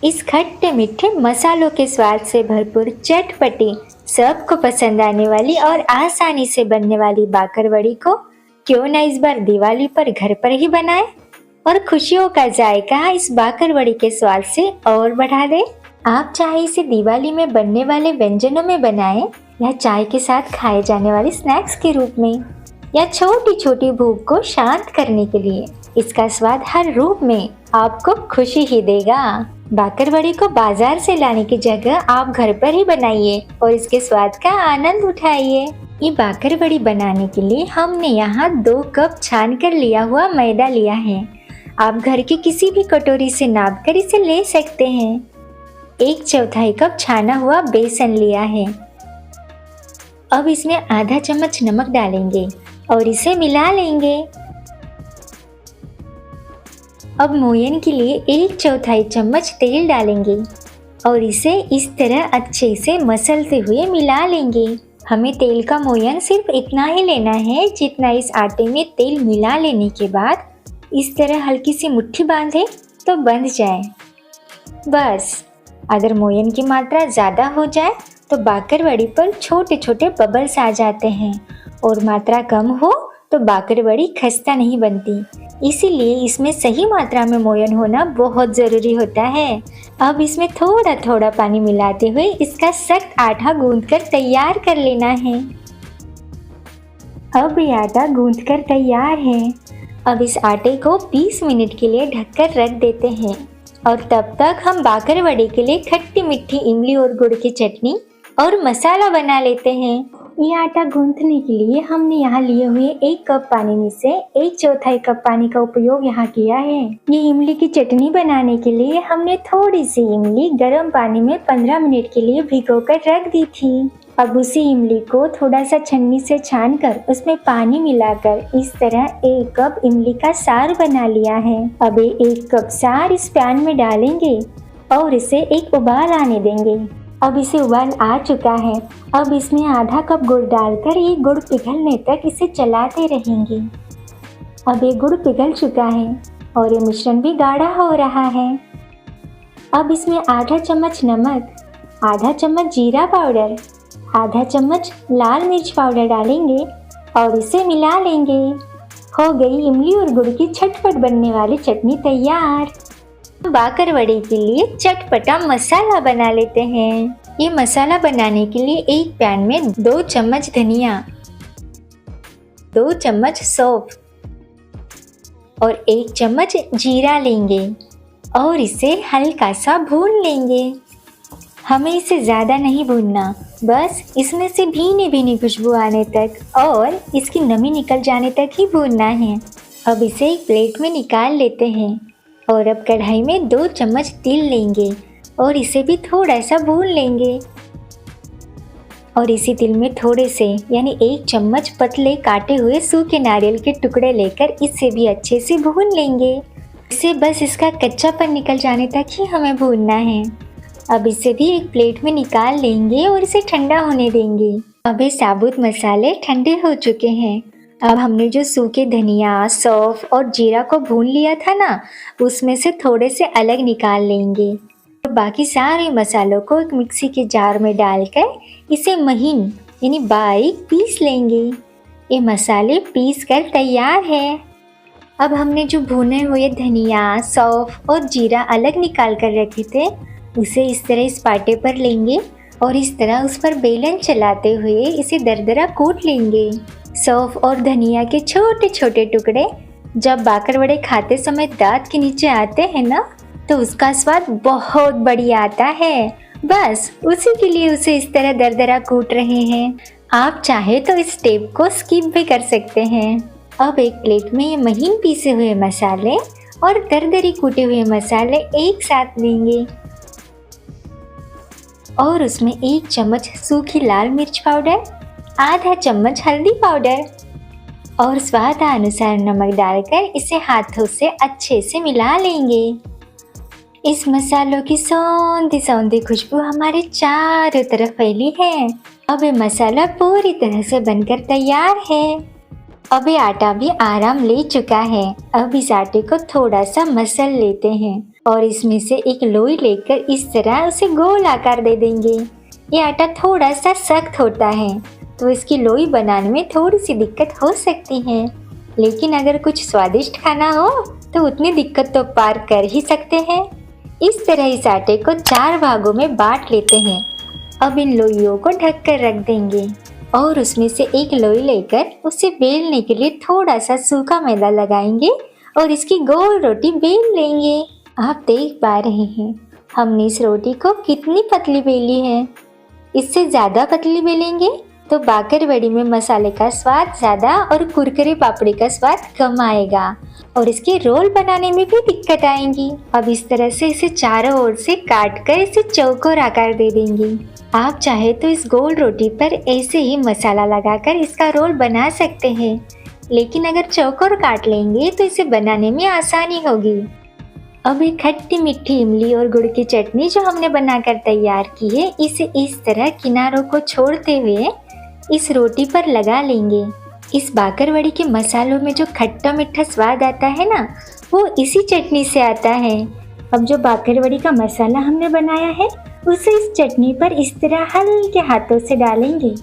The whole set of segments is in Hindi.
इस खट्टे मीठे मसालों के स्वाद से भरपूर चटपटी, सबको पसंद आने वाली और आसानी से बनने वाली बाकरवड़ी को क्यों ना इस बार दिवाली पर घर पर ही बनाएं और खुशियों का जायका इस बाकरवड़ी के स्वाद से और बढ़ा दे। आप चाहे इसे दिवाली में बनने वाले व्यंजनों में बनाएं या चाय के साथ खाए जाने वाले स्नैक्स के रूप में या छोटी छोटी भूख को शांत करने के लिए, इसका स्वाद हर रूप में आपको खुशी ही देगा। बाकरवड़ी को बाजार से लाने की जगह आप घर पर ही बनाइए और इसके स्वाद का आनंद उठाइए। ये बाकरवड़ी बनाने के लिए हमने यहाँ 2 कप छान कर लिया हुआ मैदा लिया है। आप घर की किसी भी कटोरी से नाप कर इसे ले सकते हैं। 1/4 कप छाना हुआ बेसन लिया है। अब इसमें आधा चम्मच नमक डालेंगे और इसे मिला लेंगे। अब मोयन के लिए 1/4 चम्मच तेल डालेंगे और इसे इस तरह अच्छे से मसलते हुए मिला लेंगे। हमें तेल का मोयन सिर्फ इतना ही लेना है जितना इस आटे में तेल मिला लेने के बाद इस तरह हल्की सी मुट्ठी बांधे तो बंध जाए। बस अगर मोयन की मात्रा ज़्यादा हो जाए तो बाकरवड़ी पर छोटे छोटे बबल्स आ जाते हैं और मात्रा कम हो तो बाकरवड़ी खस्ता नहीं बनती। इसीलिए इसमें सही मात्रा में मोयन होना बहुत ज़रूरी होता है। अब इसमें थोड़ा थोड़ा पानी मिलाते हुए इसका सख्त आटा गूंथकर तैयार कर लेना है। अब ये आटा गूंथकर तैयार है। अब इस आटे को 20 मिनट के लिए ढककर रख देते हैं और तब तक हम बाकरवड़ी के लिए खट्टी मीठी इमली और गुड़ की चटनी और मसाला बना लेते हैं। ये आटा गूंथने के लिए हमने यहाँ लिए हुए 1 कप पानी में से 1/4 कप पानी का उपयोग यहाँ किया है। ये इमली की चटनी बनाने के लिए हमने थोड़ी सी इमली गर्म पानी में 15 मिनट के लिए भिगोकर रख दी थी। अब उसी इमली को थोड़ा सा छन्नी से छानकर उसमें पानी मिलाकर इस तरह 1 कप इमली का सार बना लिया है। अब 1 कप सार इस पैन में डालेंगे और इसे एक उबाल आने देंगे। अब इसे उबाल आ चुका है। अब इसमें आधा कप गुड़ डालकर ये गुड़ पिघलने तक इसे चलाते रहेंगे। अब ये गुड़ पिघल चुका है और ये मिश्रण भी गाढ़ा हो रहा है। अब इसमें आधा चम्मच नमक, आधा चम्मच जीरा पाउडर, आधा चम्मच लाल मिर्च पाउडर डालेंगे और इसे मिला लेंगे। हो गई इमली और गुड़ की झटपट बनने वाली चटनी तैयार। बाकरवड़ी के लिए चटपटा मसाला बना लेते हैं। ये मसाला बनाने के लिए एक पैन में 2 चम्मच धनिया, 2 चम्मच सौंफ और 1 चम्मच जीरा लेंगे और इसे हल्का सा भून लेंगे। हमें इसे ज़्यादा नहीं भूनना, बस इसमें से भीनी भीनी खुशबू आने तक और इसकी नमी निकल जाने तक ही भूनना है। अब इसे एक प्लेट में निकाल लेते हैं और अब कढ़ाई में 2 चम्मच तिल लेंगे और इसे भी थोड़ा सा भून लेंगे। और इसी तिल में थोड़े से यानी 1 चम्मच पतले काटे हुए सूखे नारियल के टुकड़े लेकर इसे भी अच्छे से भून लेंगे। इसे बस इसका कच्चापन निकल जाने तक ही हमें भूनना है। अब इसे भी एक प्लेट में निकाल लेंगे और इसे ठंडा होने देंगे। अब ये साबुत मसाले ठंडे हो चुके हैं। अब हमने जो सूखे धनिया, सौंफ और जीरा को भून लिया था ना, उसमें से थोड़े से अलग निकाल लेंगे और बाकी सारे मसालों को एक मिक्सी के जार में डालकर इसे महीन यानी बारीक पीस लेंगे। ये मसाले पीस कर तैयार है। अब हमने जो भुने हुए धनिया, सौंफ और जीरा अलग निकाल कर रखे थे, उसे इस तरह इस पाटे पर लेंगे और इस तरह उस पर बेलन चलाते हुए इसे दरदरा कूट लेंगे। सौंफ और धनिया के छोटे छोटे टुकड़े जब बाकरवड़े खाते समय दांत के नीचे आते हैं ना, तो उसका स्वाद बहुत बढ़िया आता है। बस उसी के लिए उसे इस तरह दरदरा कूट रहे हैं। आप चाहे तो इस स्टेप को स्किप भी कर सकते हैं। अब एक प्लेट में ये महीन पीसे हुए मसाले और दरदरी कूटे हुए मसाले एक साथ लेंगे और उसमें 1 चम्मच सूखी लाल मिर्च पाउडर, आधा चम्मच हल्दी पाउडर और स्वादानुसार नमक डालकर इसे हाथों से अच्छे से मिला लेंगे। इस मसालों की सौंधी सौंधी खुशबू हमारे चारों तरफ फैली है। अब ये मसाला पूरी तरह से बनकर तैयार है। अब ये आटा भी आराम ले चुका है। अब इस आटे को थोड़ा सा मसल लेते हैं और इसमें से एक लोई लेकर इस तरह उसे गोल आकार दे देंगे। ये आटा थोड़ा सा सख्त होता है तो इसकी लोई बनाने में थोड़ी सी दिक्कत हो सकती है, लेकिन अगर कुछ स्वादिष्ट खाना हो तो उतनी दिक्कत तो पार कर ही सकते हैं। इस तरह इस आटे को 4 भागों में बांट लेते हैं। अब इन लोइयों को ढक कर रख देंगे और उसमें से एक लोई लेकर उसे बेलने के लिए थोड़ा सा सूखा मैदा लगाएंगे और इसकी गोल रोटी बेल लेंगे। आप देख पा रहे हैं हमने इस रोटी को कितनी पतली बेली है। इससे ज़्यादा पतली बेलेंगे तो बाकरवड़ी में मसाले का स्वाद ज़्यादा और कुरकुरे पापड़ी का स्वाद कम आएगा और इसके रोल बनाने में भी दिक्कत आएंगी। अब इस तरह से इसे चारों ओर से काट कर इसे चौकोर आकार दे देंगे। आप चाहे तो इस गोल रोटी पर ऐसे ही मसाला लगाकर इसका रोल बना सकते हैं, लेकिन अगर चौकोर काट लेंगे तो इसे बनाने में आसानी होगी। अब एक खट्टी मीठी इमली और गुड़ की चटनी जो हमने बनाकर तैयार की है, इसे इस तरह किनारों को छोड़ते हुए इस रोटी पर लगा लेंगे। इस बाकरवड़ी के मसालों में जो खट्टा मीठा स्वाद आता है ना, वो इसी चटनी से आता है। अब जो बाकरवड़ी का मसाला हमने बनाया है उसे इस चटनी पर इस तरह हल्के हाथों से डालेंगे।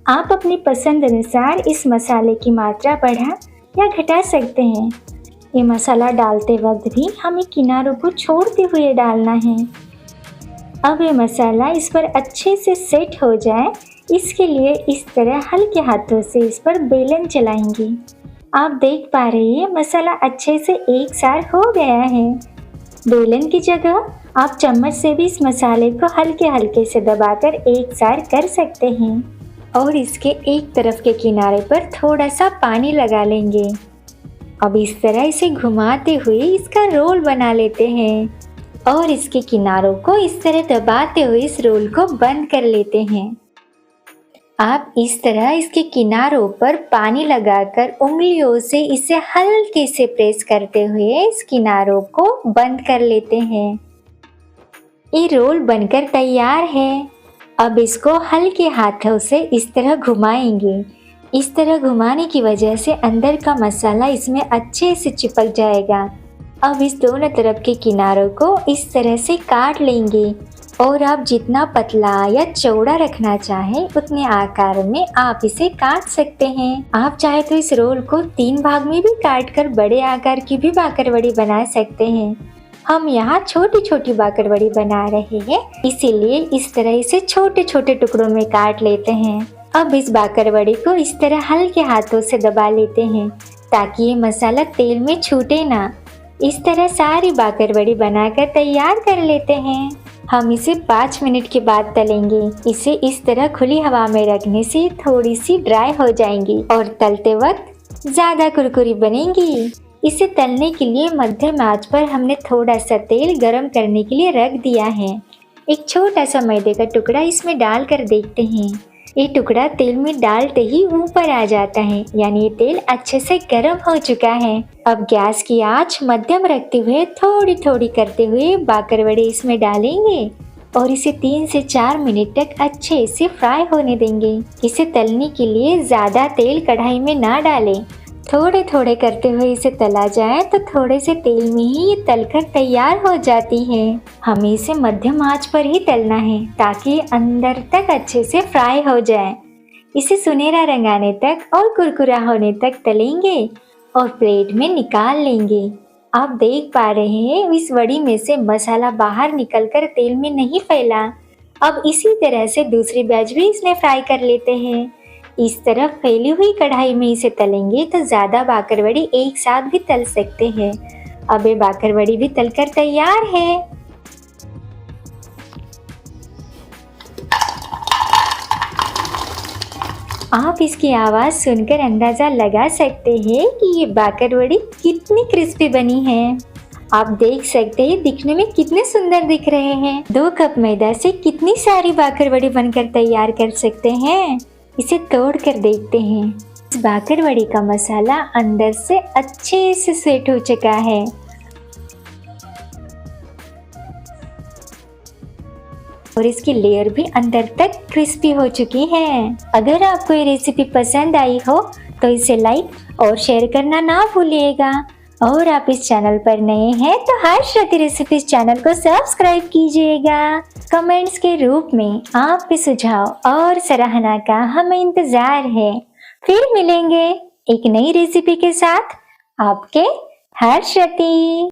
आप अपनी पसंद अनुसार इस मसाले की मात्रा बढ़ा या घटा सकते हैं। ये मसाला डालते वक्त भी हमें किनारों को छोड़ते हुए डालना है। अब ये मसाला इस पर अच्छे से सेट हो जाए, इसके लिए इस तरह हल्के हाथों से इस पर बेलन चलाएंगे। आप देख पा रहे हैं मसाला अच्छे से एक साथ हो गया है। बेलन की जगह आप चम्मच से भी इस मसाले को हल्के हल्के से दबाकर एक साथ कर सकते हैं और इसके एक तरफ के किनारे पर थोड़ा सा पानी लगा लेंगे। अब इस तरह इसे घुमाते हुए इसका रोल बना लेते हैं और इसके किनारों को इस तरह दबाते हुए इस रोल को बंद कर लेते हैं। आप इस तरह इसके किनारों पर पानी लगाकर उंगलियों से इसे हल्के से प्रेस करते हुए इस किनारों को बंद कर लेते हैं। ये रोल बनकर तैयार है। अब इसको हल्के हाथों से इस तरह घुमाएंगे। इस तरह घुमाने की वजह से अंदर का मसाला इसमें अच्छे से चिपक जाएगा। अब इस दोनों तरफ के किनारों को इस तरह से काट लेंगे और आप जितना पतला या चौड़ा रखना चाहें उतने आकार में आप इसे काट सकते हैं। आप चाहे तो इस रोल को 3 भाग में भी काट कर बड़े आकार की भी बाकरवड़ी बना सकते हैं। हम यहाँ छोटी छोटी बाकरवड़ी बना रहे हैं, इसीलिए इस तरह इसे छोटे छोटे टुकड़ों में काट लेते हैं। अब इस बाकरवड़ी को इस तरह हल्के हाथों से दबा लेते हैं ताकि ये मसाला तेल में छूटे ना। इस तरह सारी बाकरवड़ी बनाकर तैयार कर लेते हैं। हम इसे 5 मिनट के बाद तलेंगे। इसे इस तरह खुली हवा में रखने से थोड़ी सी ड्राई हो जाएंगी और तलते वक्त ज़्यादा कुरकुरी बनेंगी। इसे तलने के लिए मध्यम आंच पर हमने थोड़ा सा तेल गरम करने के लिए रख दिया है। एक छोटा सा मैदे का टुकड़ा इसमें डालकर देखते हैं। ये टुकड़ा तेल में डालते ही ऊपर आ जाता है, यानी ये तेल अच्छे से गर्म हो चुका है। अब गैस की आंच मध्यम रखते हुए थोड़ी थोड़ी करते हुए बाकरवड़ी इसमें डालेंगे और इसे 3 से 4 मिनट तक अच्छे से फ्राई होने देंगे। इसे तलने के लिए ज़्यादा तेल कढ़ाई में ना डालें। थोड़े थोड़े करते हुए इसे तला जाए तो थोड़े से तेल में ही ये तलकर तैयार हो जाती है। हमें इसे मध्यम आंच पर ही तलना है ताकि अंदर तक अच्छे से फ्राई हो जाए। इसे सुनहरा रंग आने तक और कुरकुरा होने तक तलेंगे और प्लेट में निकाल लेंगे। आप देख पा रहे हैं इस वड़ी में से मसाला बाहर निकलकर तेल में नहीं फैला। अब इसी तरह से दूसरी बैच भी इसमें फ्राई कर लेते हैं। इस तरफ फैली हुई कढ़ाई में इसे तलेंगे तो ज़्यादा बाकरवड़ी एक साथ भी तल सकते हैं। अब ये बाकरवड़ी भी तलकर तैयार है। आप इसकी आवाज़ सुनकर अंदाज़ा लगा सकते हैं कि ये बाकरवड़ी कितनी क्रिस्पी बनी है। आप देख सकते हैं दिखने में कितने सुंदर दिख रहे हैं। 2 कप मैदा से कितनी सारी बाकरवड़ी बनकर तैयार कर सकते हैं। इसे तोड़ कर देखते हैं। इस बाकरवड़ी का मसाला अंदर से अच्छे से सेट हो चुका है। और इसकी लेयर भी अंदर तक क्रिस्पी हो चुकी है। अगर आपको ये रेसिपी पसंद आई हो तो इसे लाइक और शेयर करना ना भूलिएगा। और आप इस चैनल पर नए हैं तो हर्षरति रेसिपीज चैनल को सब्सक्राइब कीजिएगा। कमेंट्स के रूप में आपके सुझाव और सराहना का हमें इंतजार है। फिर मिलेंगे एक नई रेसिपी के साथ। आपके हर्षरति।